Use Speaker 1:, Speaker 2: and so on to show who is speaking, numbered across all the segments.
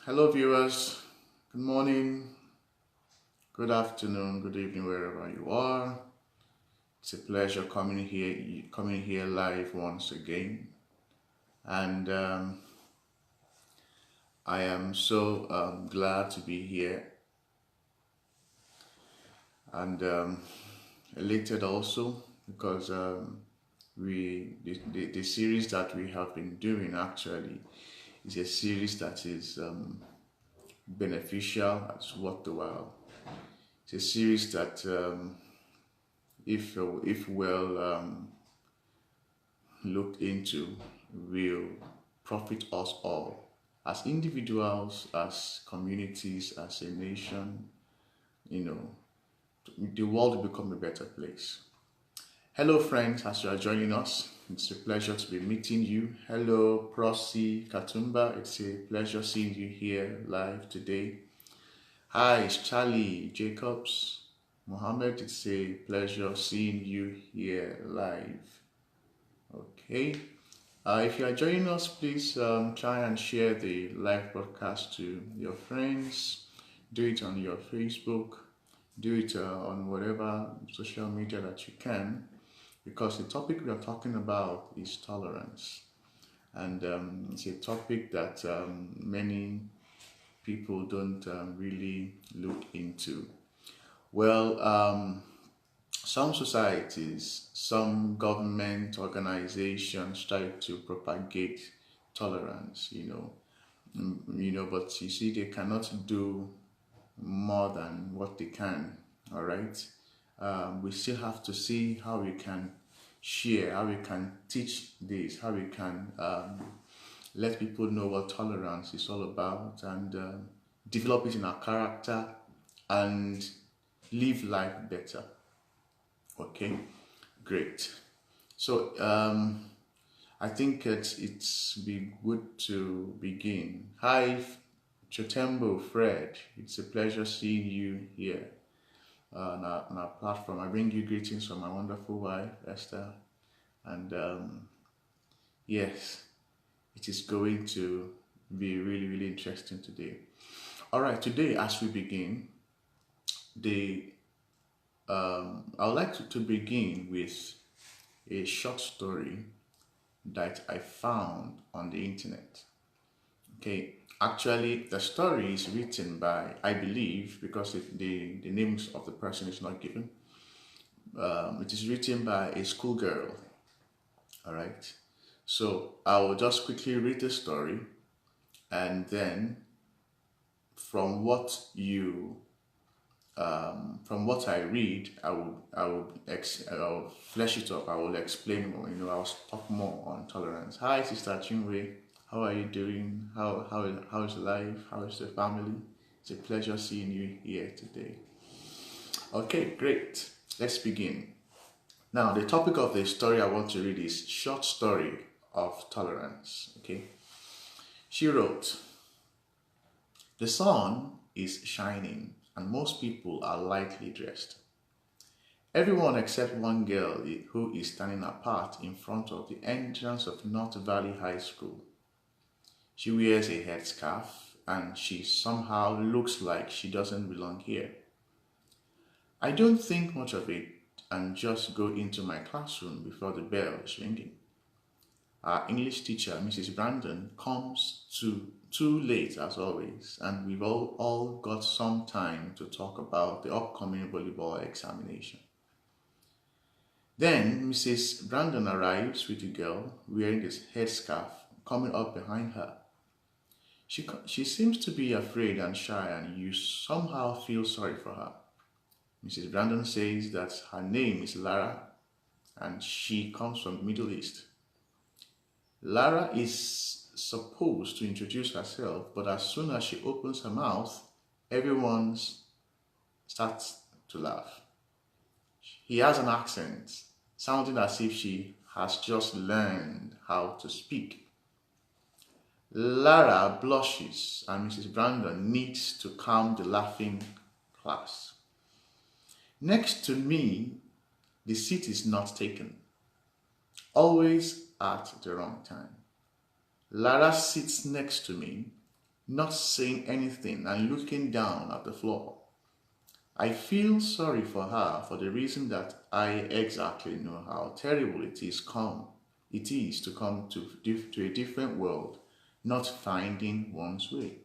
Speaker 1: Hello, viewers. Good morning, good afternoon, good evening, wherever you are. It's a pleasure coming here live once again, and I am so glad to be here and elated also because the series that we have been doing actually is a series that is beneficial. It's worth the while. It's a series that if well looked into will profit us all as individuals, as communities, as a nation. You know, the world will become a better place. Hello, friends, as you are joining us. It's a pleasure to be meeting you. Hello, Prosi Katumba. It's a pleasure seeing you here live today. Hi, it's Charlie Jacobs. Mohammed, it's a pleasure seeing you here live. Okay. If you are joining us, please try and share the live broadcast to your friends. Do it on your Facebook. Do it on whatever social media that you can, because the topic we are talking about is tolerance. And it's a topic that many people don't really look into. Well, some societies, some government organizations try to propagate tolerance, but you see, they cannot do more than what they can, all right? We still have to see how we can share, how we can teach this, how we can let people know what tolerance is all about and develop it in our character and live life better. Okay, great. So I think it's be good to begin. Hi, Chotembo Fred. It's a pleasure seeing you here on our platform. I bring you greetings from my wonderful wife Esther, and yes, it is going to be really interesting today. All right, today as we begin, the I would like to begin with a short story that I found on the internet. Okay, actually, the story is written by, I believe, because the names of the person is not given, it is written by a schoolgirl. All right, so I will just quickly read the story, and then from what you from what I read, I will flesh it up. I will explain more. I'll talk more on tolerance. Hi, Sister Chinwe. How are you doing? How is life? How is the family? It's a pleasure seeing you here today. Okay, great. Let's begin. Now, the topic of the story I want to read is short story of tolerance. Okay. She wrote, "The sun is shining and most people are lightly dressed. Everyone except one girl who is standing apart in front of the entrance of North Valley High School. She wears a headscarf and she somehow looks like she doesn't belong here. I don't think much of it and just go into my classroom before the bell is ringing. Our English teacher, Mrs. Brandon, comes too late as always, and we've all got some time to talk about the upcoming volleyball examination. Then Mrs. Brandon arrives with a girl wearing this headscarf coming up behind her. She seems to be afraid and shy, and you somehow feel sorry for her. Mrs. Brandon says that her name is Lara and she comes from the Middle East. Lara is supposed to introduce herself, but as soon as she opens her mouth, everyone starts to laugh. He has an accent, sounding as if she has just learned how to speak. Lara blushes and Mrs. Brandon needs to calm the laughing class. Next to me, the seat is not taken. Always at the wrong time. Lara sits next to me, not saying anything and looking down at the floor. I feel sorry for her for the reason that I exactly know how terrible it is to come to a different world, not finding one's way.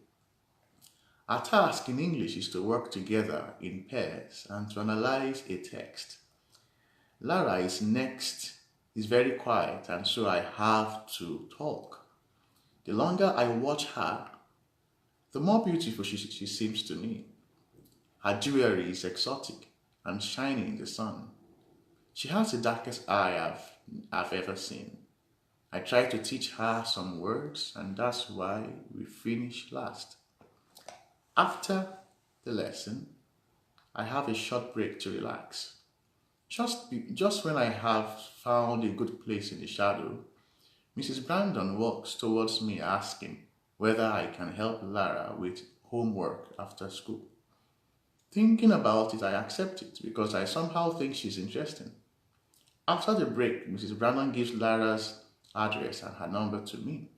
Speaker 1: Our task in English is to work together in pairs and to analyze a text. Lara is very quiet, and so I have to talk. The longer I watch her, the more beautiful she seems to me. Her jewelry is exotic and shining in the sun. She has the darkest eye I've ever seen. I try to teach her some words, and that's why we finish last. After the lesson, I have a short break to relax. Just when I have found a good place in the shadow, Mrs. Brandon walks towards me asking whether I can help Lara with homework after school. Thinking about it, I accept it because I somehow think she's interesting. After the break, Mrs. Brandon gives Lara's address and her number to me.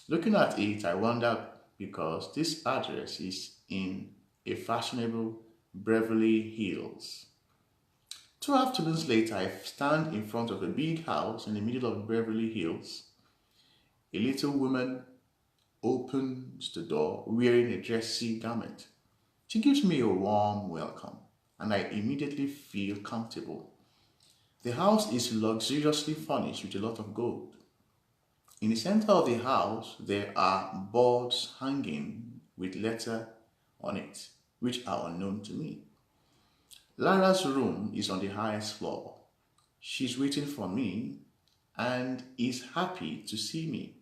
Speaker 1: Looking at it, I wonder because this address is in a fashionable Beverly Hills. 2 afternoons later, I stand in front of a big house in the middle of Beverly Hills. A little woman opens the door wearing a dressy garment. She gives me a warm welcome, and I immediately feel comfortable. The house is luxuriously furnished with a lot of gold. In the center of the house, there are boards hanging with letters on it, which are unknown to me. Lara's room is on the highest floor. She's waiting for me and is happy to see me.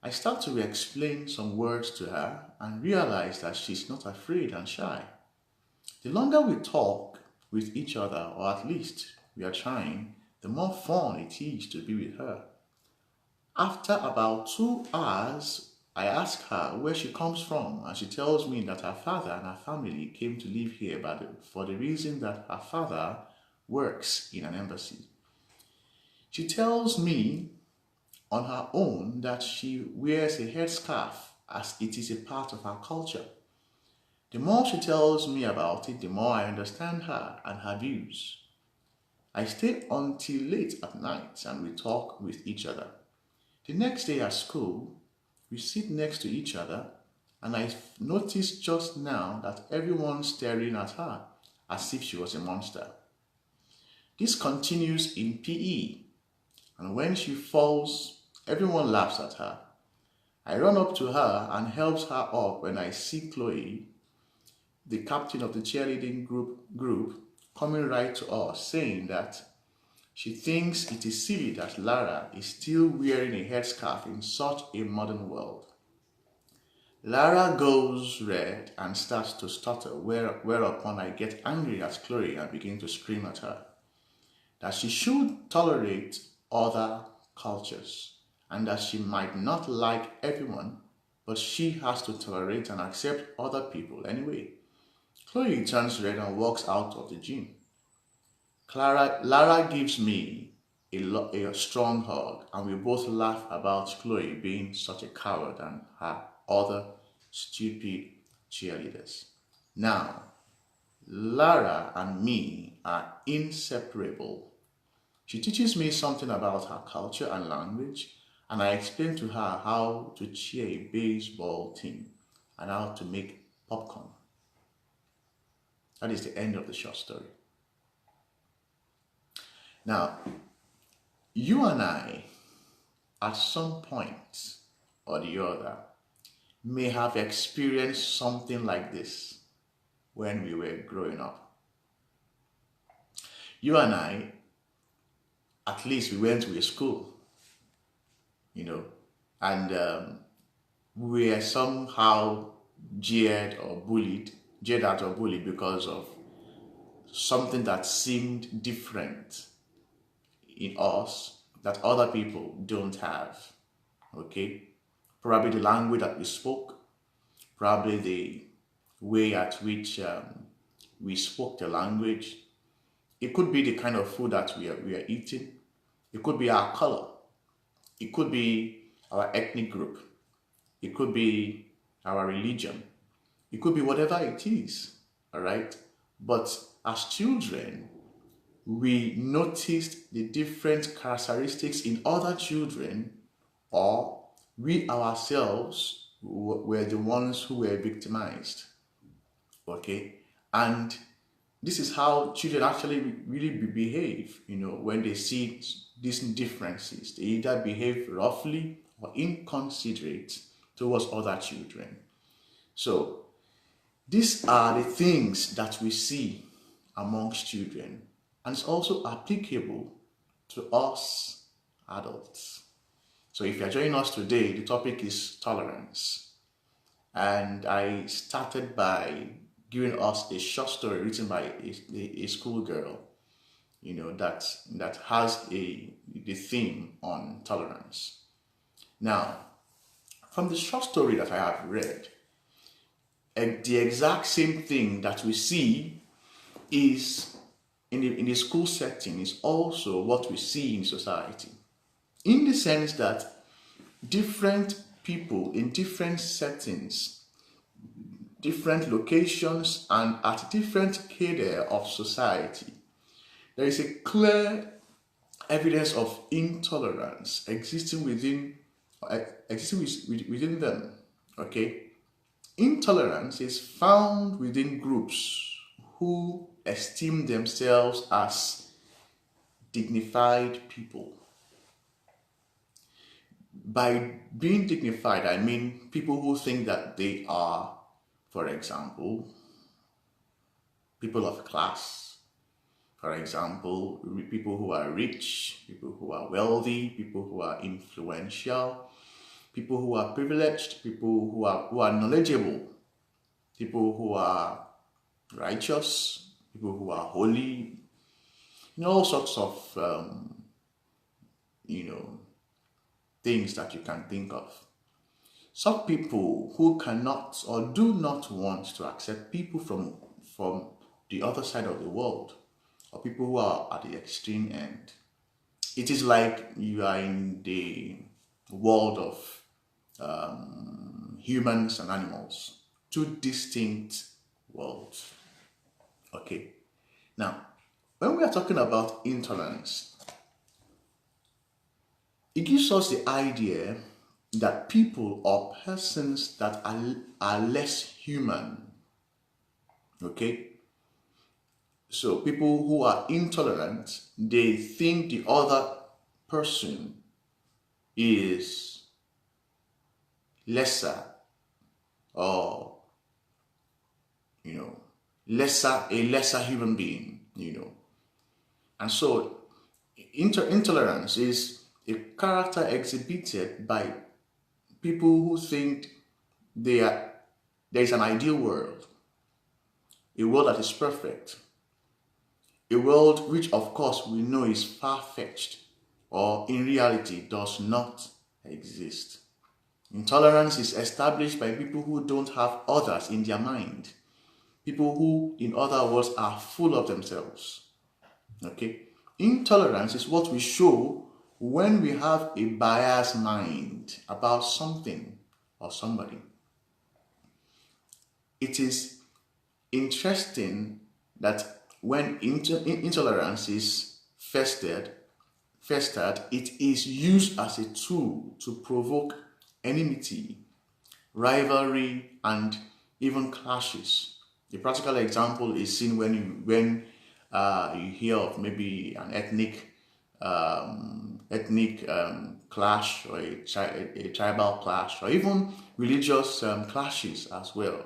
Speaker 1: I start to explain some words to her and realize that she's not afraid and shy. The longer we talk with each other, or at least we are trying, the more fun it is to be with her. After about 2 hours, I ask her where she comes from, and she tells me that her father and her family came to live here for the reason that her father works in an embassy. She tells me on her own that she wears a headscarf as it is a part of her culture. The more she tells me about it, the more I understand her and her views. I stay until late at night and we talk with each other. The next day at school, we sit next to each other, and I noticed just now that everyone's staring at her as if she was a monster. This continues in PE, and when she falls, everyone laughs at her. I run up to her and help her up when I see Chloe, the captain of the cheerleading group, coming right to us, saying that she thinks it is silly that Lara is still wearing a headscarf in such a modern world. Lara goes red and starts to stutter, whereupon I get angry at Chloe and begin to scream at her that she should tolerate other cultures and that she might not like everyone, but she has to tolerate and accept other people anyway. Chloe turns red and walks out of the gym. Lara gives me a strong hug, and we both laugh about Chloe being such a coward and her other stupid cheerleaders. Now, Lara and me are inseparable. She teaches me something about her culture and language, and I explain to her how to cheer a baseball team and how to make popcorn. That is the end of the short story. Now, you and I, at some point or the other, may have experienced something like this when we were growing up. You and I, at least we went to a school, and we are somehow jeered at or bullied because of something that seemed different in us that other people don't have. Okay? Probably the language that we spoke, probably the way at which we spoke the language. It could be the kind of food that we are eating. It could be our color. It could be our ethnic group. It could be our religion. It could be whatever it is, all right? But as children, we noticed the different characteristics in other children, or we ourselves were the ones who were victimized. Okay? And this is how children actually really behave, when they see these differences. They either behave roughly or inconsiderate towards other children. So these are the things that we see amongst children, and it's also applicable to us adults. So if you're joining us today, the topic is tolerance. And I started by giving us a short story written by a schoolgirl, that has the theme on tolerance. Now, from the short story that I have read, the exact same thing that we see is in the school setting is also what we see in society. In the sense that different people in different settings, different locations, and at different cadre of society, there is a clear evidence of intolerance existing within them. Okay? Intolerance is found within groups who esteem themselves as dignified people. By being dignified, I mean people who think that they are, for example, people of class. For example, people who are rich, people who are wealthy, people who are influential, people who are privileged, people who are knowledgeable, people who are righteous, people who are holy, all sorts of things that you can think of. Some people who cannot or do not want to accept people from the other side of the world, or people who are at the extreme end. It is like you are in the world of humans and animals, two distinct worlds. Okay. Now, when we are talking about intolerance, it gives us the idea that people or persons that are less human. Okay? So people who are intolerant, they think the other person is lesser, or a lesser human being, And so intolerance is a character exhibited by people who think there is an ideal world, a world that is perfect, a world which of course we know is far-fetched or in reality does not exist. Intolerance is established by people who don't have others in their mind, people who, in other words, are full of themselves. Okay? Intolerance is what we show when we have a biased mind about something or somebody. It is interesting that when intolerance is festered, it is used as a tool to provoke enmity, rivalry, and even clashes. The practical example is seen when you hear of maybe an ethnic clash, or a tribal clash, or even religious clashes as well.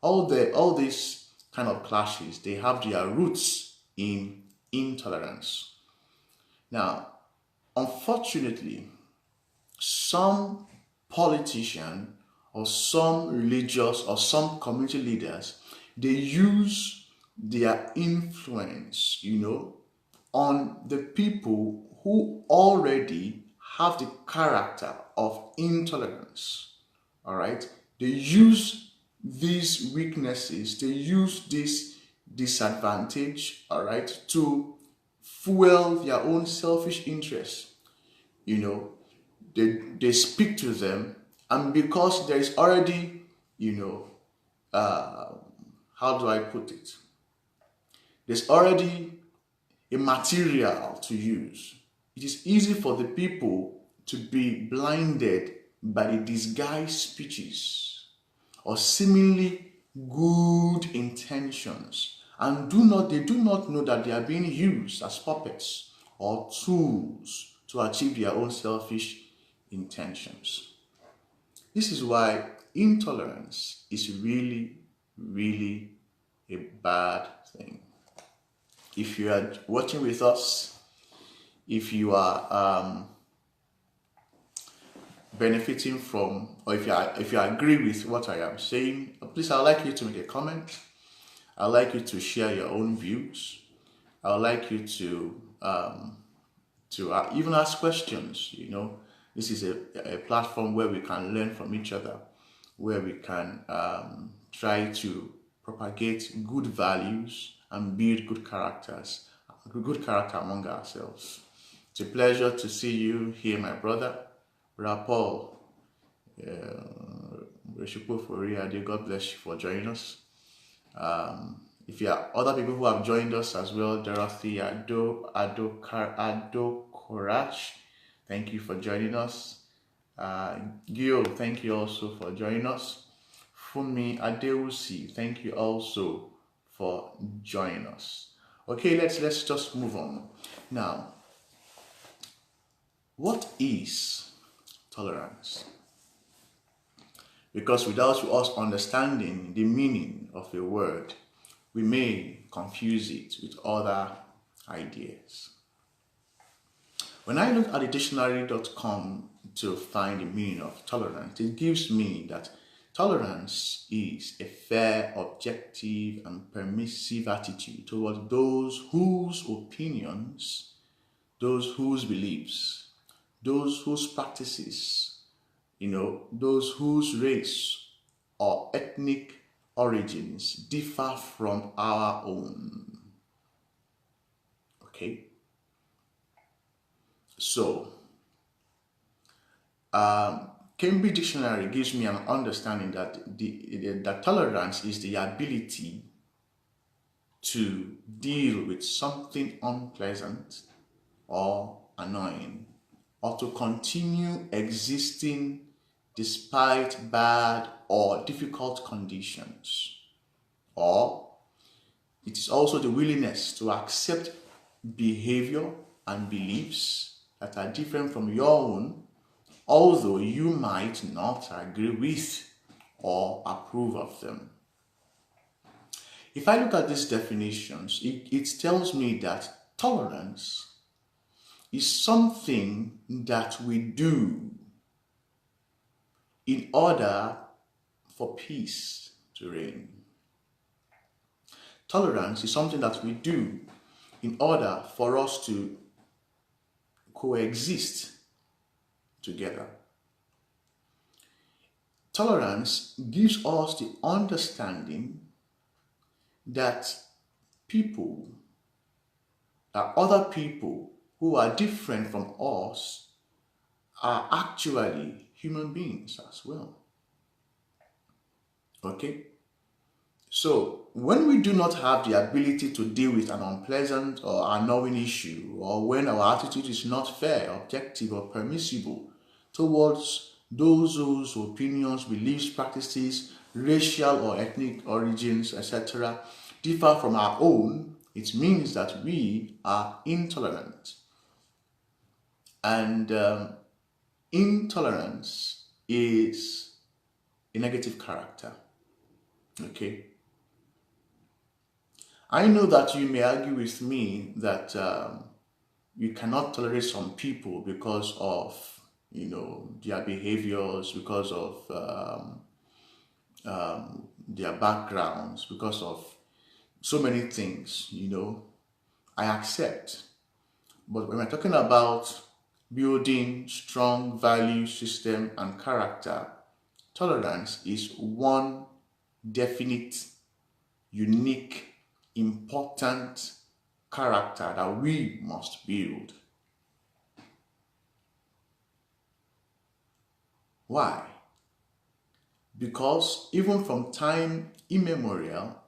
Speaker 1: All these kind of clashes, they have their roots in intolerance. Now, unfortunately, some politician or some religious or some community leaders, they use their influence, on the people who already have the character of intolerance. All right? They use these weaknesses, they use this disadvantage, all right, to fuel their own selfish interests. They speak to them, and because there is already you know, how do I put it? There's already a material to use. It is easy for the people to be blinded by the disguised speeches or seemingly good intentions, and they do not know that they are being used as puppets or tools to achieve their own selfish intentions. This is why intolerance is really, really a bad thing. If you are watching with us, if you are benefiting from, or if you agree with what I am saying, please, I'd like you to make a comment. I'd like you to share your own views. I'd like you to even ask questions. This is a platform where we can learn from each other, where we can try to propagate good values and build good character among ourselves. It's a pleasure to see you here, my brother, Rapol. God bless you for joining us. If you are other people who have joined us as well, Dorothy Ado Courage, thank you for joining us. Gil, thank you also for joining us. Funmi Adewusi, thank you also for joining us. Okay, let's just move on. Now, what is tolerance? Because without us understanding the meaning of a word, we may confuse it with other ideas. When I look at the dictionary.com to find the meaning of tolerance, it gives me that tolerance is a fair, objective, and permissive attitude towards those whose opinions, those whose beliefs, those whose practices, those whose race or ethnic origins differ from our own. Okay? So, Cambridge Dictionary gives me an understanding that that tolerance is the ability to deal with something unpleasant or annoying, or to continue existing despite bad or difficult conditions. Or it is also the willingness to accept behavior and beliefs that are different from your own, although you might not agree with or approve of them. If I look at these definitions, it tells me that tolerance is something that we do in order for peace to reign. Tolerance is something that we do in order for us to coexist together. Tolerance gives us the understanding that other people who are different from us are actually human beings as well. Okay? So, when we do not have the ability to deal with an unpleasant or annoying issue, or when our attitude is not fair, objective, or permissible towards those whose opinions, beliefs, practices, racial or ethnic origins, etc., differ from our own, it means that we are intolerant. And intolerance is a negative character. Okay? I know that you may argue with me that you cannot tolerate some people because of, their behaviors, because of their backgrounds, because of so many things, I accept. But when we're talking about building strong value system and character, tolerance is one definite, unique, important character that we must build. Why? Because even from time immemorial,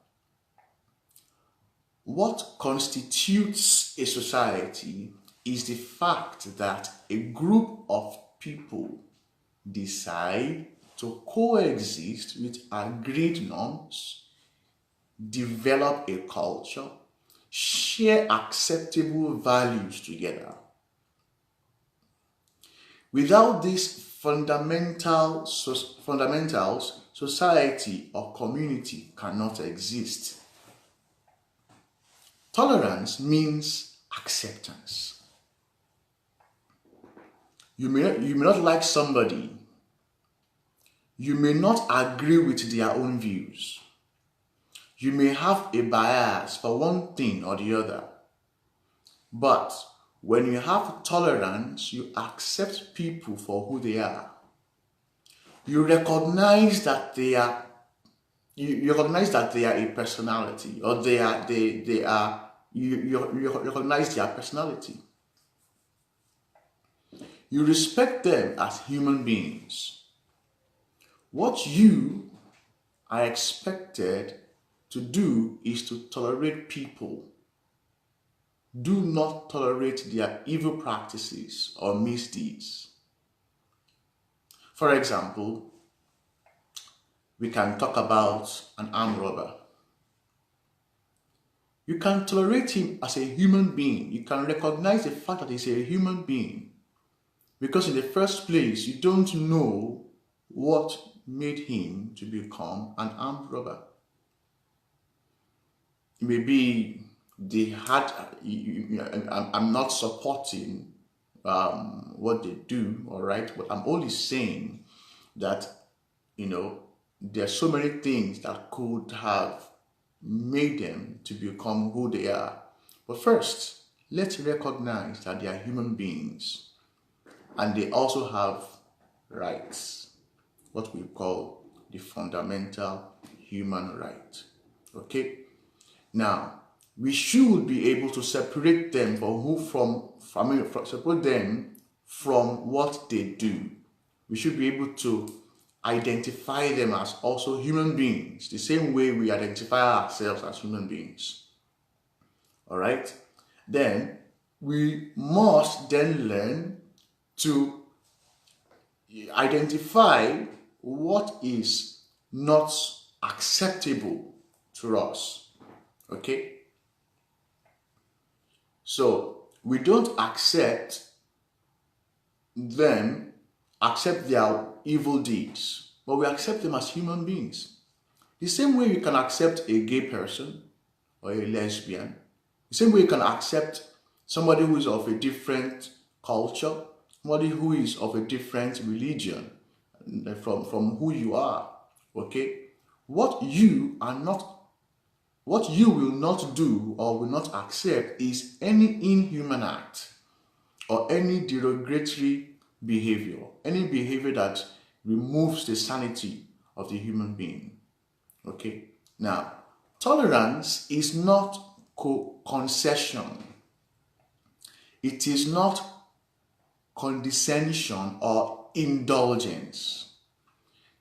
Speaker 1: what constitutes a society is the fact that a group of people decide to coexist with agreed norms, develop a culture, share acceptable values together. Without these fundamentals, society or community cannot exist. Tolerance means acceptance. You may not like somebody. You may not agree with their own views. You may have a bias for one thing or the other. But when you have tolerance, you accept people for who they are. You recognize that they are you recognize that they are a personality, or you recognize their personality. You respect them as human beings. What you are expected to do is to tolerate people. Do not tolerate their evil practices or misdeeds. For example, we can talk about an armed robber. You can tolerate him as a human being. You can recognize the fact that he's a human being. Because in the first place, you don't know what made him to become an armed robber. Maybe they had, I'm not supporting what they do, all right? But I'm only saying that, there are so many things that could have made them to become who they are. But first, let's recognize that they are human beings and they also have rights, what we call the fundamental human right. Okay? Now, we should be able to separate them separate them from what they do. We should be able to identify them as also human beings, the same way we identify ourselves as human beings. All right? Then we must then learn to identify what is not acceptable to us. Okay? So we don't accept their evil deeds, but we accept them as human beings. The same way you can accept a gay person or a lesbian, the same way you can accept somebody who is of a different culture, somebody who is of a different religion from who you are. Okay? What you will not do or will not accept is any inhuman act or any derogatory behavior, any behavior that removes the sanity of the human being. Okay? Now, tolerance is not concession. It is not condescension or indulgence.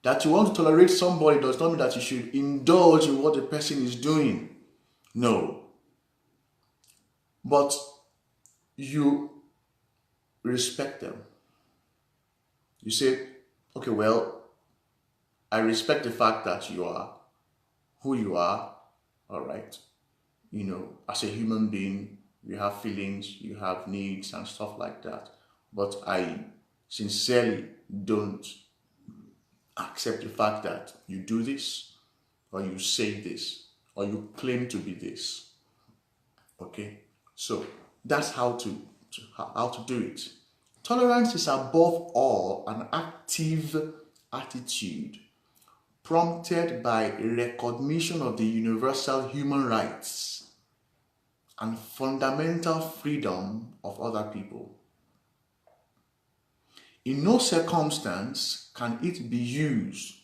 Speaker 1: That you want to tolerate somebody does not mean that you should indulge in what the person is doing. No. But you respect them. You say, okay, well, I respect the fact that you are who you are, all right? As a human being, you have feelings, you have needs and stuff like that. But I sincerely don't accept the fact that you do this, or you say this, or you claim to be this. Okay? So that's how to do it. Tolerance is above all an active attitude prompted by recognition of the universal human rights and fundamental freedom of other people. In no circumstance can it be used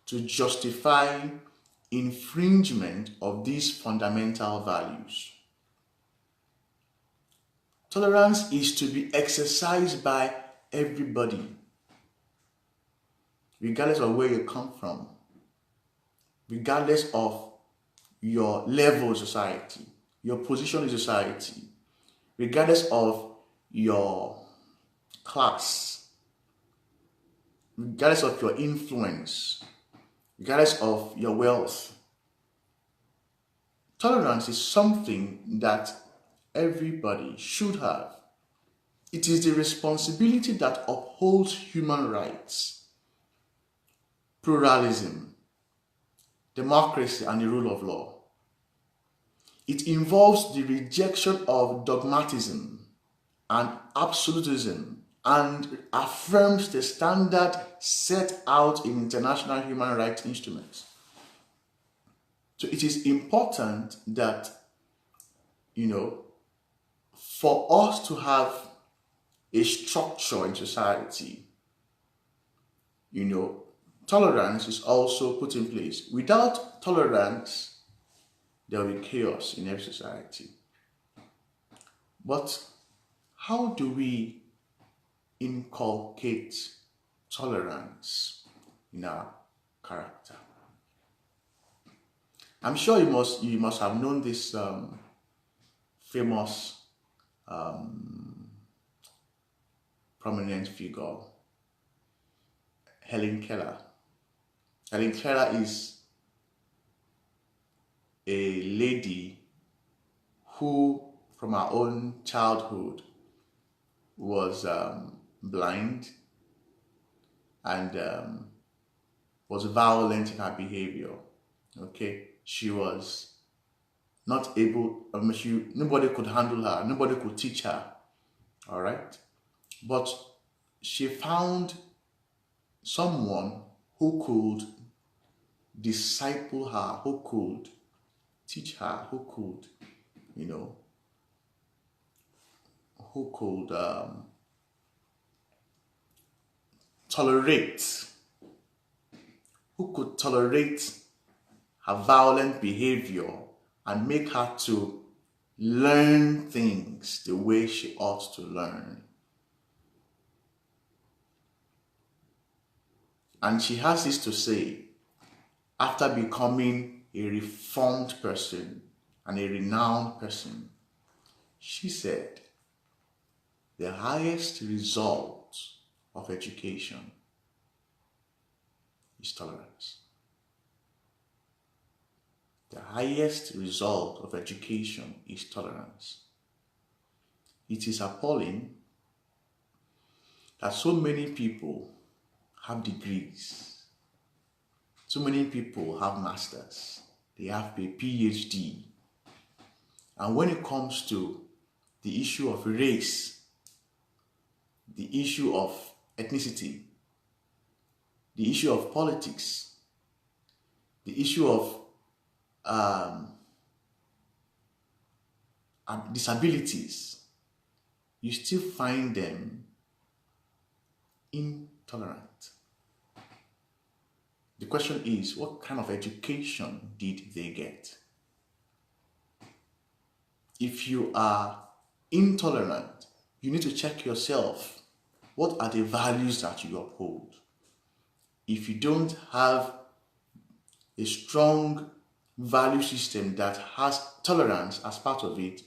Speaker 1: to justify infringement of these fundamental values. Tolerance is to be exercised by everybody. regardless of where you come from, regardless of your level in society, your position in society, regardless of your class, regardless of your influence, regardless of your wealth. Tolerance is something that everybody should have. It is the responsibility that upholds human rights, pluralism, democracy, and the rule of law. It involves the rejection of dogmatism and absolutism and affirms the standard set out in international human rights instruments. So it is important that, for us to have a structure in society, tolerance is also put in place. Without tolerance, there will be chaos in every society. But how do we inculcate tolerance in our character? I'm sure you must have known this famous prominent figure, Helen Keller. Helen Keller is a lady who, from her own childhood, was blind and was violent in her behavior. Okay, she was not able. Nobody could handle her. Nobody could teach her. All right, but she found someone who could disciple her, who could teach her, who could, who could tolerate, who could tolerate her violent behavior and make her to learn things the way she ought to learn. And she has this to say after becoming a reformed person and a renowned person. She said, the highest result of education is tolerance. The highest result of education is tolerance. It is appalling that so many people have degrees. So many people have masters. They have a PhD. And when it comes to the issue of race, the issue of ethnicity, the issue of politics, the issue of disabilities, you still find them intolerant. The question is, what kind of education did they get? If you are intolerant, you need to check yourself. What are the values that you uphold? If you don't have a strong value system that has tolerance as part of it,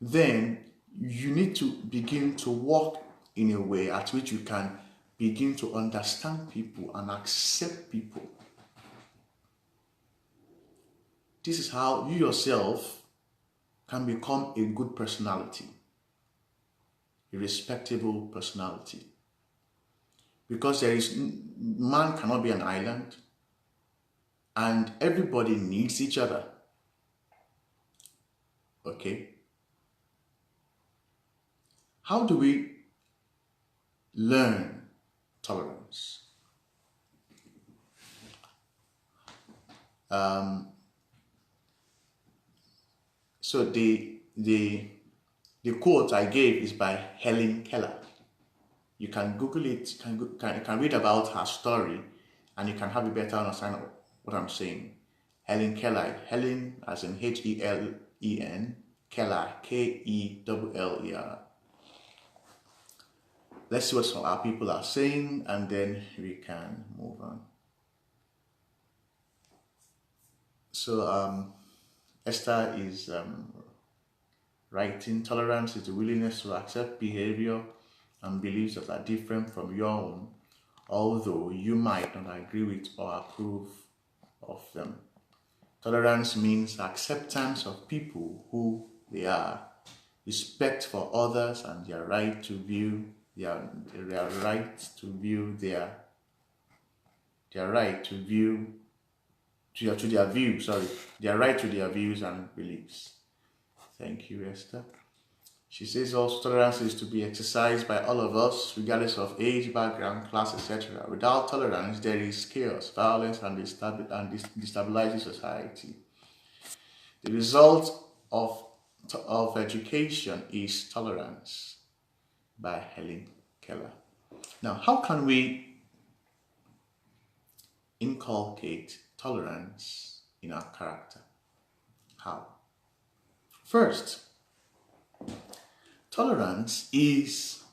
Speaker 1: then you need to begin to work in a way at which you can begin to understand people and accept people. This is how you yourself can become a good personality, a respectable personality. Because man cannot be an island, and everybody needs each other. Okay? How do we learn tolerance? So the quote I gave is by Helen Keller. You can Google it, can read about her story, and you can have a better understanding of what I'm saying. Helen Keller, Helen as in Helen, Keller, Keller. let's see what some our people are saying, and then we can move on. So Esther is writing, tolerance is the willingness to accept behavior and beliefs that are different from your own, although you might not agree with or approve of them. Tolerance means acceptance of people who they are, respect for others and their right to view their right to view their right to view to their view, sorry, their right to their views and beliefs. Thank you, Esther. She says also tolerance is to be exercised by all of us, regardless of age, background, class, etc. Without tolerance, there is chaos, violence, and destabilizing society. The result of education is tolerance, by Helen Keller. Now, how can we inculcate tolerance in our character? How? First, tolerance is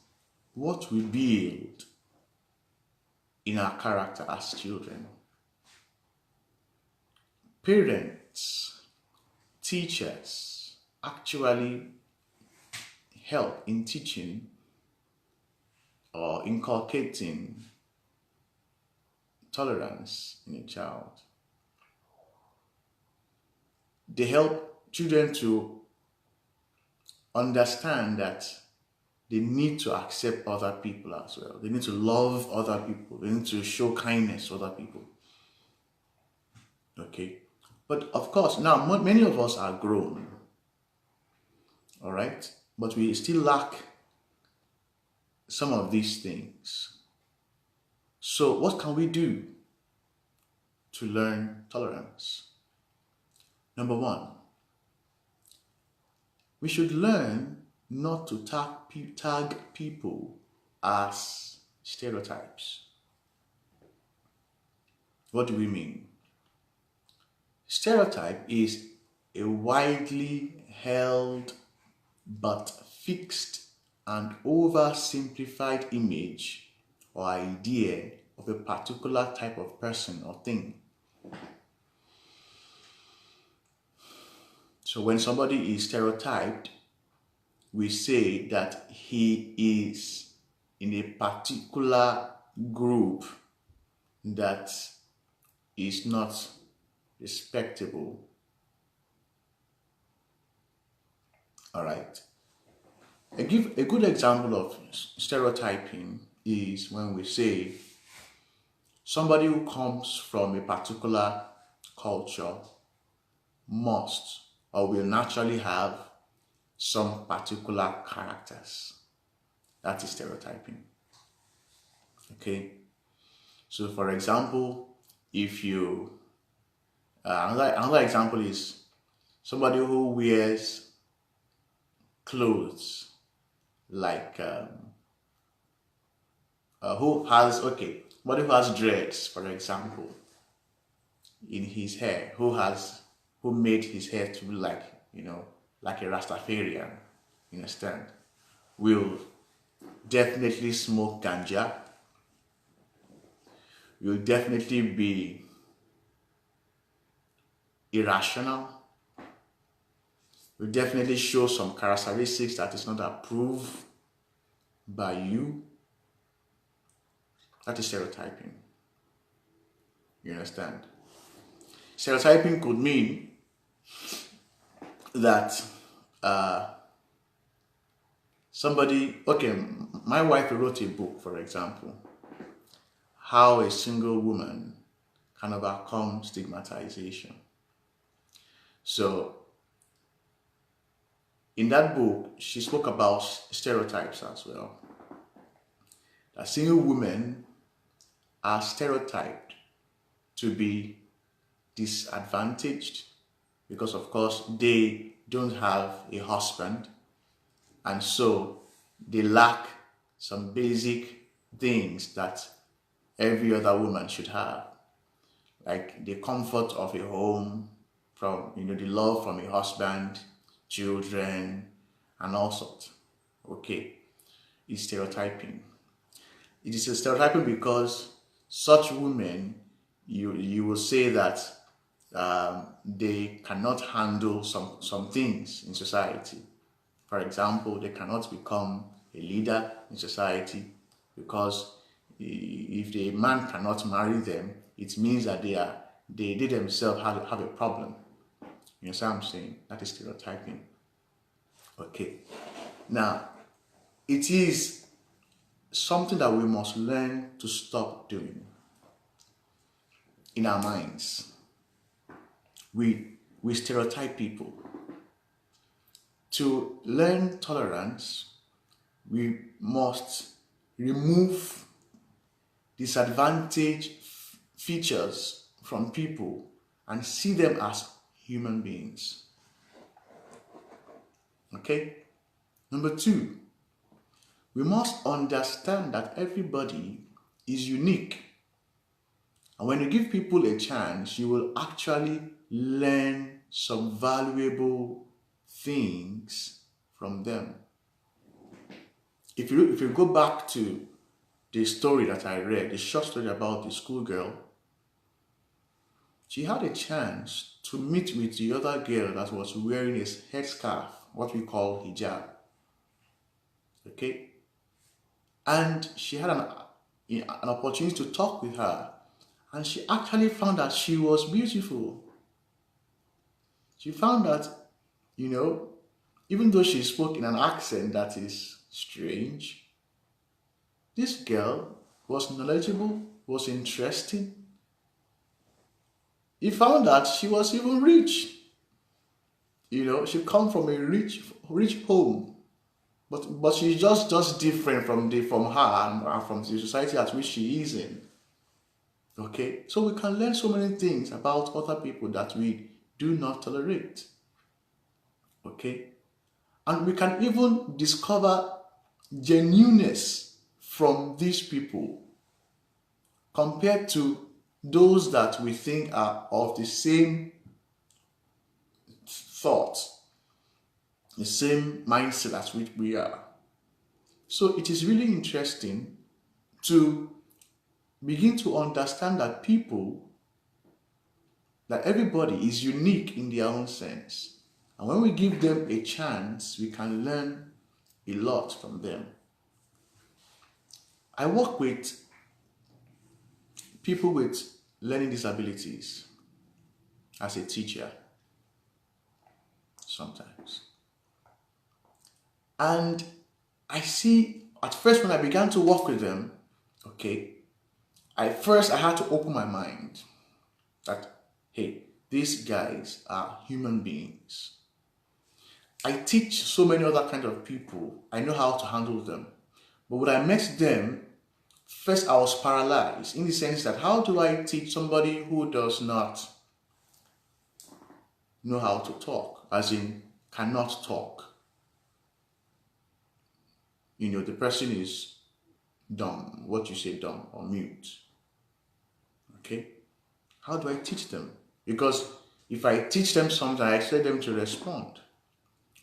Speaker 1: what we build in our character as children. Parents, teachers actually help in teaching or inculcating tolerance in a child. They help children to understand that they need to accept other people as well. They need to love other people. They need to show kindness to other people. Okay? But of course, now many of us are grown. All right? But we still lack some of these things. So what can we do to learn tolerance? Number one, we should learn not to tag people as stereotypes. What do we mean? Stereotype is a widely held but fixed and oversimplified image or idea of a particular type of person or thing. So when somebody is stereotyped, we say that he is in a particular group that is not respectable. All right. A good example of stereotyping is when we say somebody who comes from a particular culture must or will naturally have some particular characters. That is stereotyping. Okay. So for example, if you another example is somebody who wears clothes like somebody who has dreads, for example, in his hair, who made his hair to be like a Rastafarian, you understand, will definitely smoke ganja, will definitely be irrational, will definitely show some characteristics that is not approved by you. That is stereotyping. You understand? Stereotyping could mean that my wife wrote a book, for example, how a single woman can overcome stigmatization. So in that book, she spoke about stereotypes as well. That single women are stereotyped to be disadvantaged because, of course, they don't have a husband, and so they lack some basic things that every other woman should have, like the comfort of a home, from the love from a husband, children, and all sorts. Okay, it's stereotyping. It is a stereotyping because such women, you will say that they cannot handle some things in society. For example, they cannot become a leader in society because if the man cannot marry them, it means that they themselves have a problem. You know what I'm saying? That is stereotyping. Okay. Now, it is something that we must learn to stop doing in our minds. We stereotype people. To learn tolerance, we must remove disadvantaged features from people and see them as human beings. Okay? Number two, we must understand that everybody is unique. And when you give people a chance, you will actually learn some valuable things from them. If you go back to the story that I read, the short story about the schoolgirl, she had a chance to meet with the other girl that was wearing a headscarf, what we call hijab. Okay? And she had an opportunity to talk with her. And she actually found that she was beautiful. She found that, even though she spoke in an accent that is strange, this girl was knowledgeable, was interesting. He found that she was even rich. She come from a rich home. But she's just different from her and from the society at which she is in. Okay? So we can learn so many things about other people that we do not tolerate. Okay? And we can even discover genuineness from these people compared to those that we think are of the same thought, the same mindset as which we are. So it is really interesting to begin to understand that everybody is unique in their own sense. And when we give them a chance, we can learn a lot from them. I work with people with learning disabilities as a teacher sometimes. And I see, at first when I began to work with them, okay, I had to open my mind that, hey, these guys are human beings. I teach so many other kinds of people. I know how to handle them. But when I met them, first I was paralyzed in the sense that how do I teach somebody who does not know how to talk, as in cannot talk? The person is dumb, what you say dumb or mute. Okay? How do I teach them? Because if I teach them something, I expect them to respond.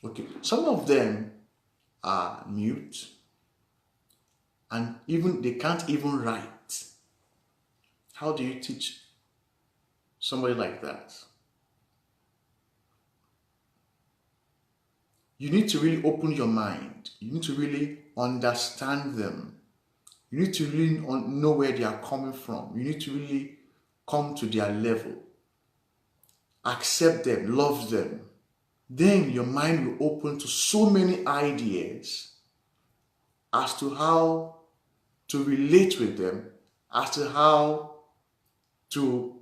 Speaker 1: Okay, some of them are mute and even they can't even write. How do you teach somebody like that? You need to really open your mind. You need to really understand them. You need to really know where they are coming from. You need to really come to their level. Accept them, love them. Then your mind will open to so many ideas as to how to relate with them, as to how to,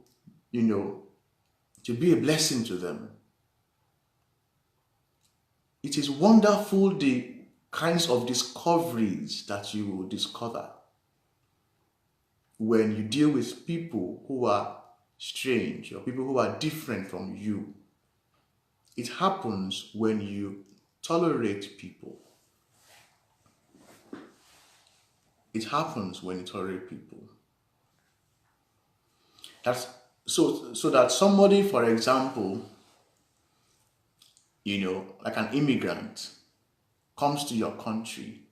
Speaker 1: to be a blessing to them. It is wonderful the kinds of discoveries that you will discover when you deal with people who are strange or people who are different from you. It happens when you tolerate people. It happens when you tolerate people. That's so that somebody, for example, like an immigrant comes to your country.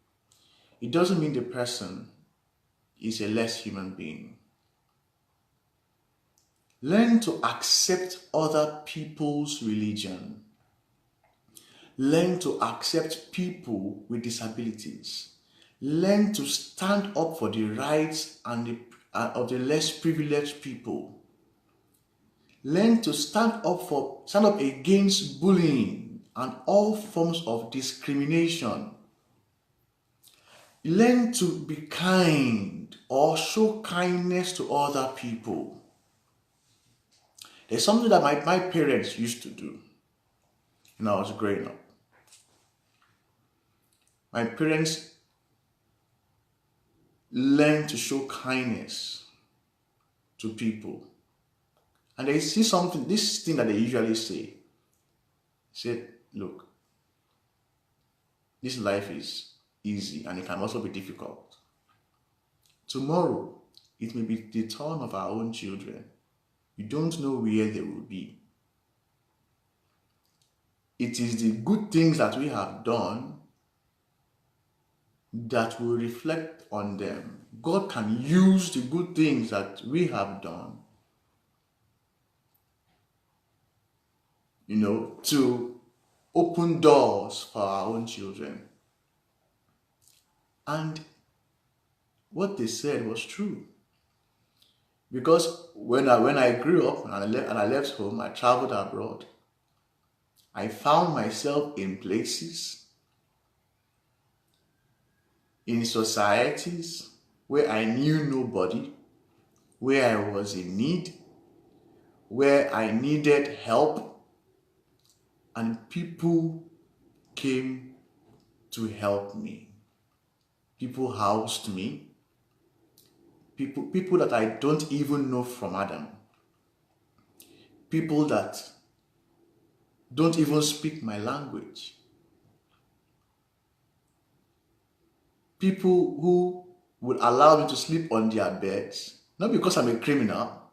Speaker 1: It doesn't mean the person is a less human being. Learn to accept other people's religion. Learn to accept people with disabilities. Learn to stand up for the rights of the less privileged people. Learn to stand up against bullying and all forms of discrimination. Learn to be kind or show kindness to other people. There's something that my parents used to do when I was growing up. My parents learned to show kindness to people. And they see something, this thing that they usually say, look, this life is easy and it can also be difficult. Tomorrow, it may be the turn of our own children. You don't know where they will be. It is the good things that we have done that will reflect on them. God can use the good things that we have done, to open doors for our own children. And what they said was true. Because when I grew up and I left home, I traveled abroad. I found myself in places, in societies where I knew nobody, where I was in need, where I needed help, and people came to help me. People housed me. People that I don't even know from Adam. People that don't even speak my language. People who would allow me to sleep on their beds, not because I'm a criminal.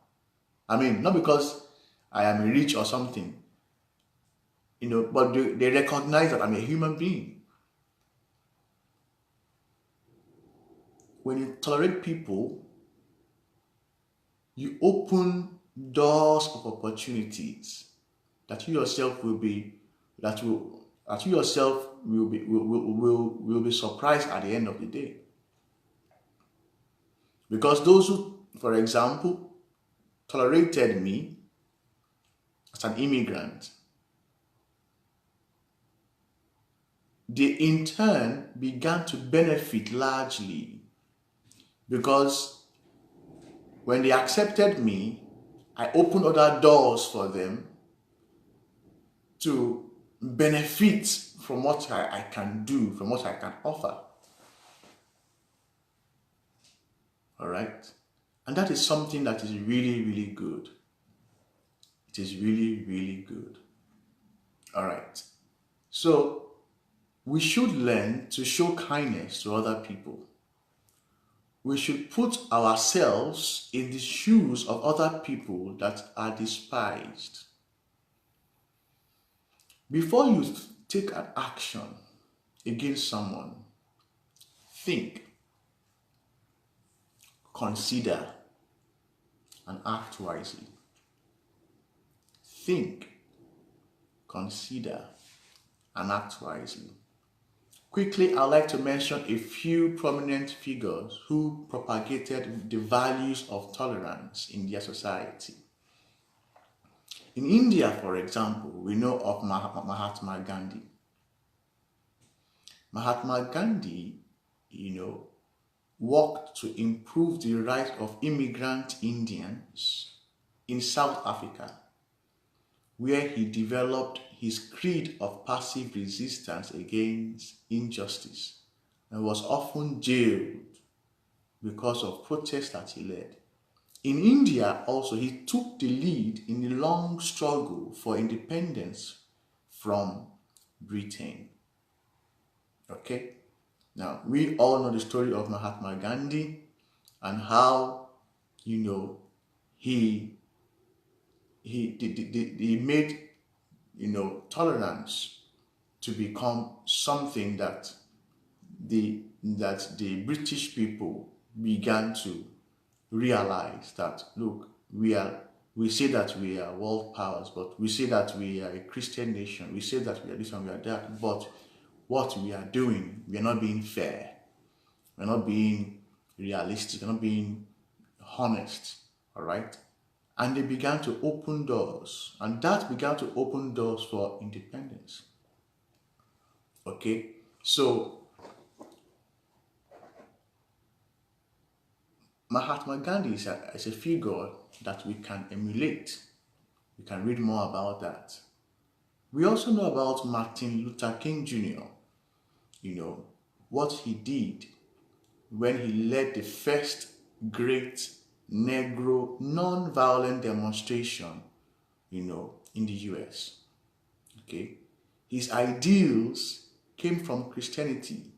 Speaker 1: Not because I am rich or something. But they recognize that I'm a human being. When you tolerate people, you open doors of opportunities that you yourself will be surprised at the end of the day. Because those who, for example, tolerated me as an immigrant, they in turn began to benefit largely, because when they accepted me, I opened other doors for them to benefit from what I can do, from what I can offer. All right? And that is something that is really, really good. It is really, really good. All right. So we should learn to show kindness to other people. We should put ourselves in the shoes of other people that are despised. Before you take an action against someone, think, consider, and act wisely. Think, consider, and act wisely. Quickly, I'd like to mention a few prominent figures who propagated the values of tolerance in their society. In India, for example, we know of Mahatma Gandhi. Mahatma Gandhi, worked to improve the rights of immigrant Indians in South Africa, where he developed his creed of passive resistance against injustice and was often jailed because of protests that he led. In India also, he took the lead in the long struggle for independence from Britain. Okay? Now, we all know the story of Mahatma Gandhi and how, he made, tolerance to become something that the British people began to realize that, look, we say that we are world powers, but we say that we are a Christian nation, we say that we are this and we are that, but what we are doing, we are not being fair, we're not being realistic, we're not being honest. All right. And they began to open doors, and that began to open doors for independence. Okay. So Mahatma Gandhi is a figure that we can emulate. We can read more about that. We also know about Martin Luther King Jr., what he did when he led the first great Negro non-violent demonstration, in the US. Okay. His ideals came from Christianity,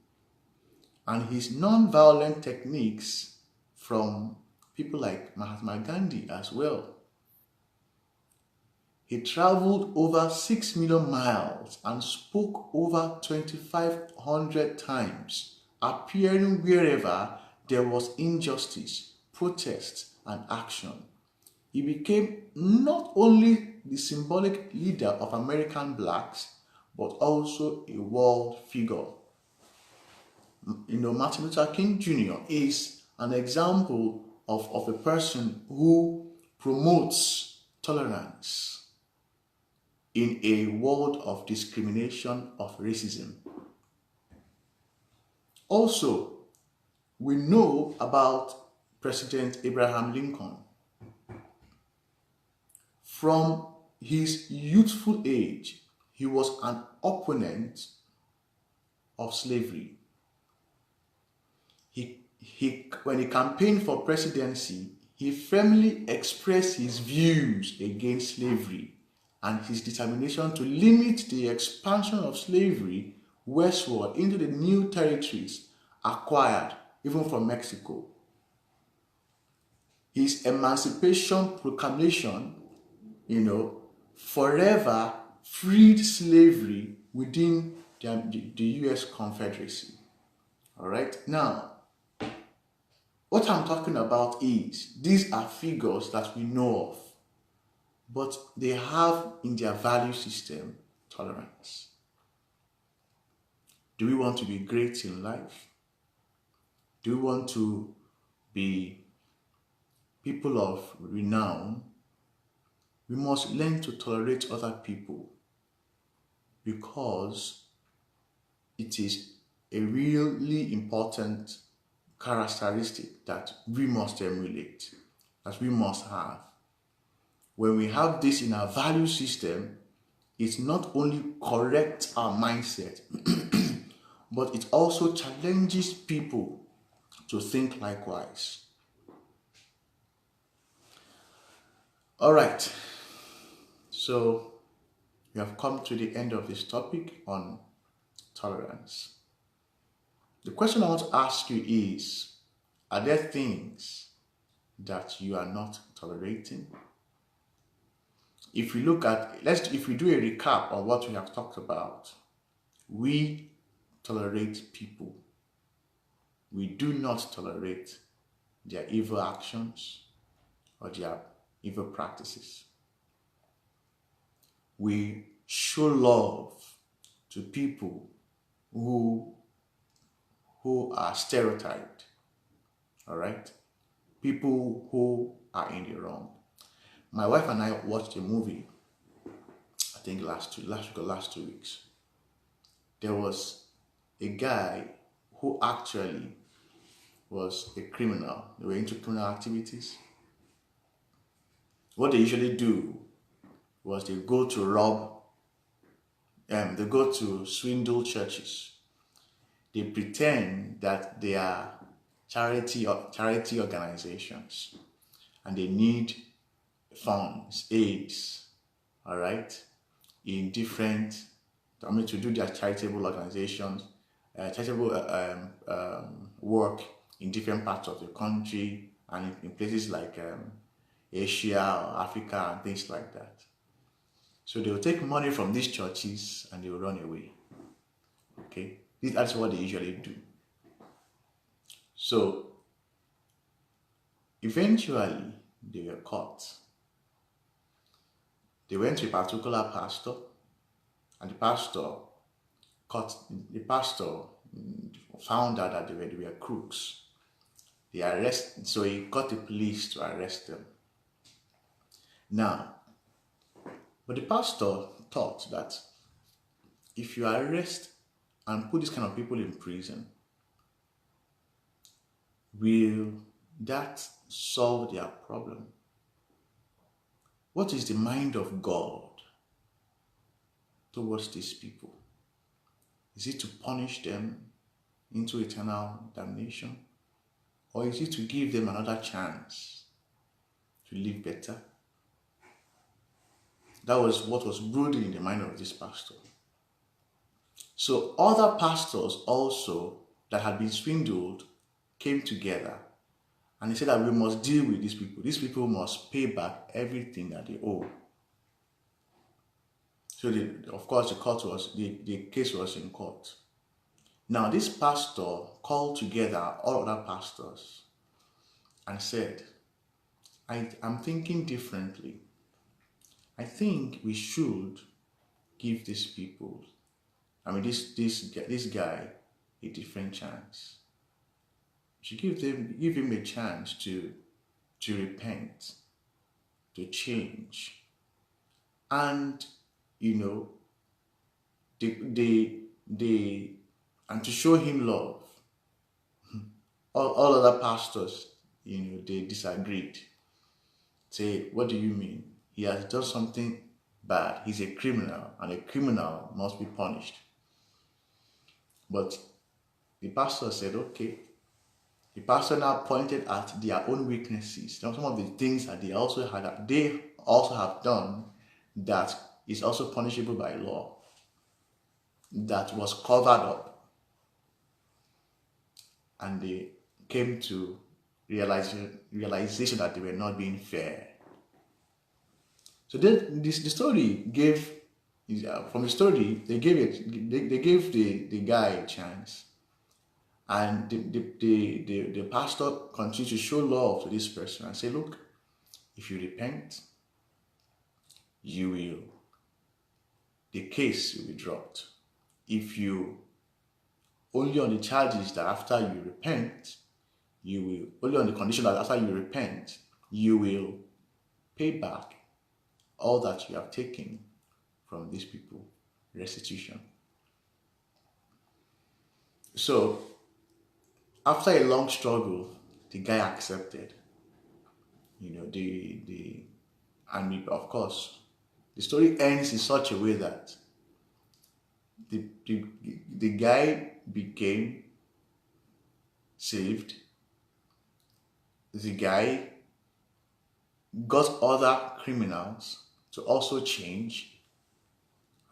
Speaker 1: and his non-violent techniques from people like Mahatma Gandhi as well. He traveled over 6 million miles and spoke over 2,500 times, appearing wherever there was injustice, protest, and action. He became not only the symbolic leader of American blacks, but also a world figure. Martin Luther King Jr. is an example of a person who promotes tolerance in a world of discrimination, of racism. Also, we know about President Abraham Lincoln. From his youthful age, he was an opponent of slavery. When he campaigned for presidency, he firmly expressed his views against slavery and his determination to limit the expansion of slavery westward into the new territories acquired even from Mexico. His Emancipation Proclamation, forever freed slavery within the US Confederacy. All right. Now, what I'm talking about is these are figures that we know of, but they have in their value system tolerance. Do we want to be great in life? Do we want to be people of renown? We must learn to tolerate other people, because it is a really important characteristic that we must emulate, that we must have. When we have this in our value system, it not only corrects our mindset, but it also challenges people to think likewise. All right. So we have come to the end of this topic on tolerance. The question I want to ask you is, are there things that you are not tolerating? If we do a recap of what we have talked about, we tolerate people. We do not tolerate their evil actions or their evil practices. We show love to people who are stereotyped. All right? People who are in the wrong. My wife and I watched a movie, I think last 2 weeks. There was a guy who actually was a criminal. They were into criminal activities. What they usually do was they go to swindle churches. They pretend that they are charity organizations and they need funds, aids, all right, to do their charitable organizations, work in different parts of the country and in places like Asia or Africa and things like that. So they will take money from these churches and they will run away. Okay, that's what they usually do. So Eventually, they were caught. They went to a particular pastor, and caught the pastor found out that they were crooks. So he got the police to arrest them. Now, but the pastor thought that if you arrest and put these kind of people in prison, will that solve their problem? What is the mind of God towards these people? Is it to punish them into eternal damnation? Or is it to give them another chance to live better? That was what was brooding in the mind of this pastor. So other pastors also that had been swindled came together, and they said that we must deal with these people. These people must pay back everything that they owe. So of course the case was in court. Now this pastor called together all other pastors and said, I'm thinking differently. I think we should give these people, this guy, a different chance. We should give him a chance to repent, to change, and and to show him love. All other pastors, they disagreed. Say, what do you mean? He has done something bad. He's a criminal, and a criminal must be punished. But the pastor said, okay. The pastor now pointed at their own weaknesses. Some of the things that they also have done that is also punishable by law, that was covered up. And they came to realization that they were not being fair. So the story gave, from the story, they gave the guy a chance. And the pastor continued to show love to this person and say, look, if you repent, the case will be dropped. If you, only on the charges that after you repent, only on the condition that after you repent, you will pay back all that you have taken from these people, restitution. So, after a long struggle, the guy accepted. Of course, the story ends in such a way that the guy became saved. The guy got other criminals to also change.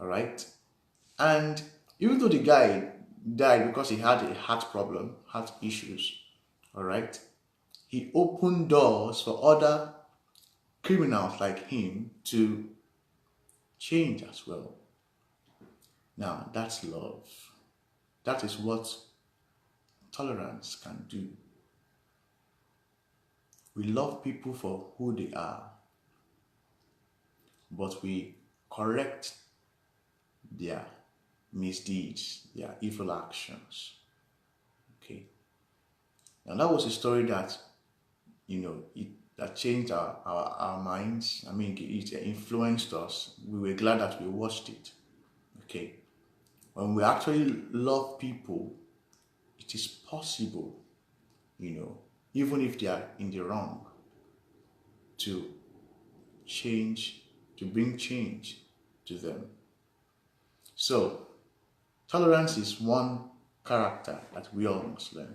Speaker 1: All right, and even though the guy died because he had a heart issues, all right, he opened doors for other criminals like him to change as well. Now, that's love. That is what tolerance can do. We love people for who they are, but we correct their misdeeds, their evil actions. Okay. Now that was a story that, that changed our minds. It influenced us. We were glad that we watched it. Okay. When we actually love people, it is possible, even if they are in the wrong, to bring change to them. So, tolerance is one character that we all must learn.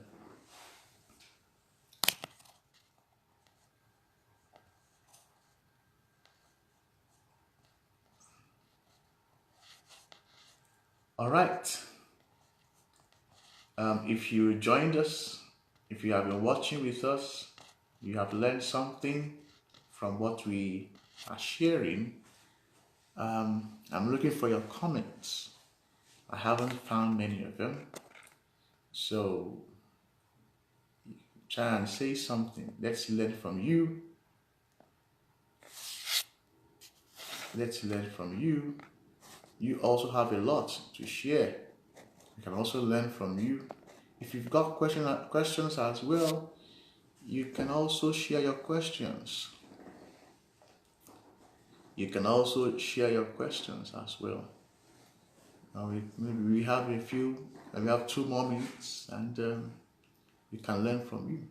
Speaker 1: All right. If you joined us, if you have been watching with us, you have learned something from what we are sharing. I'm looking for your comments. I haven't found many of them. So try and say something. Let's learn from you. Let's learn from you. You also have a lot to share. We can also learn from you. If you've got questions as well, you can also share your questions. You can also share your questions as well. Now maybe we have we have 2 more minutes, and we can learn from you.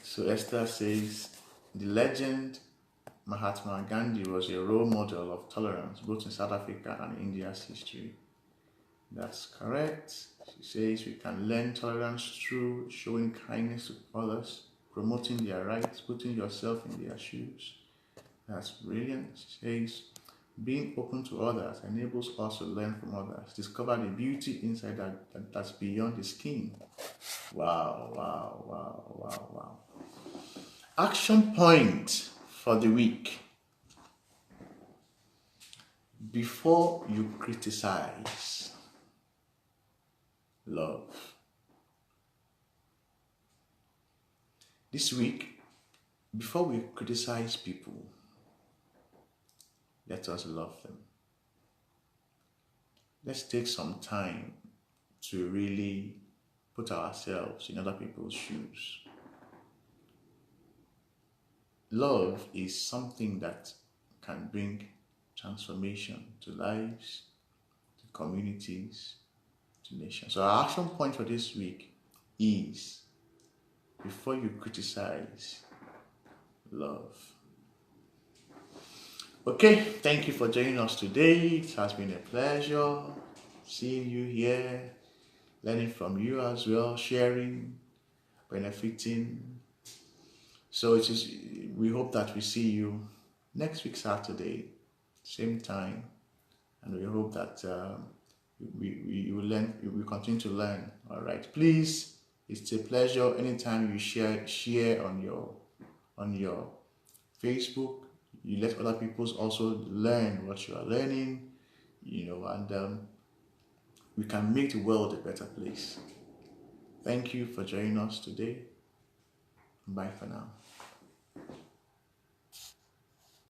Speaker 1: So Esther says, the legend Mahatma Gandhi was a role model of tolerance both in South Africa and India's history. That's correct. She says we can learn tolerance through showing kindness to others, promoting their rights, putting yourself in their shoes. That's brilliant. She says being open to others enables us to learn from others, discover the beauty inside that's beyond the skin. Wow, wow, wow, wow, wow. Action point for the week. Before you criticize, love. This week, before we criticize people, let us love them. Let's take some time to really put ourselves in other people's shoes. Love is something that can bring transformation to lives, to communities, to nations. So our action point for this week is, before you criticize, love. Okay, thank you for joining us today. It has been a pleasure seeing you here, learning from you as well, sharing, benefiting. So we hope that we see you next week Saturday, same time, and we hope that we will learn. We will continue to learn. All right, please. It's a pleasure anytime you share on your Facebook. You let other people also learn what you are learning, and we can make the world a better place. Thank you for joining us today. Bye for now.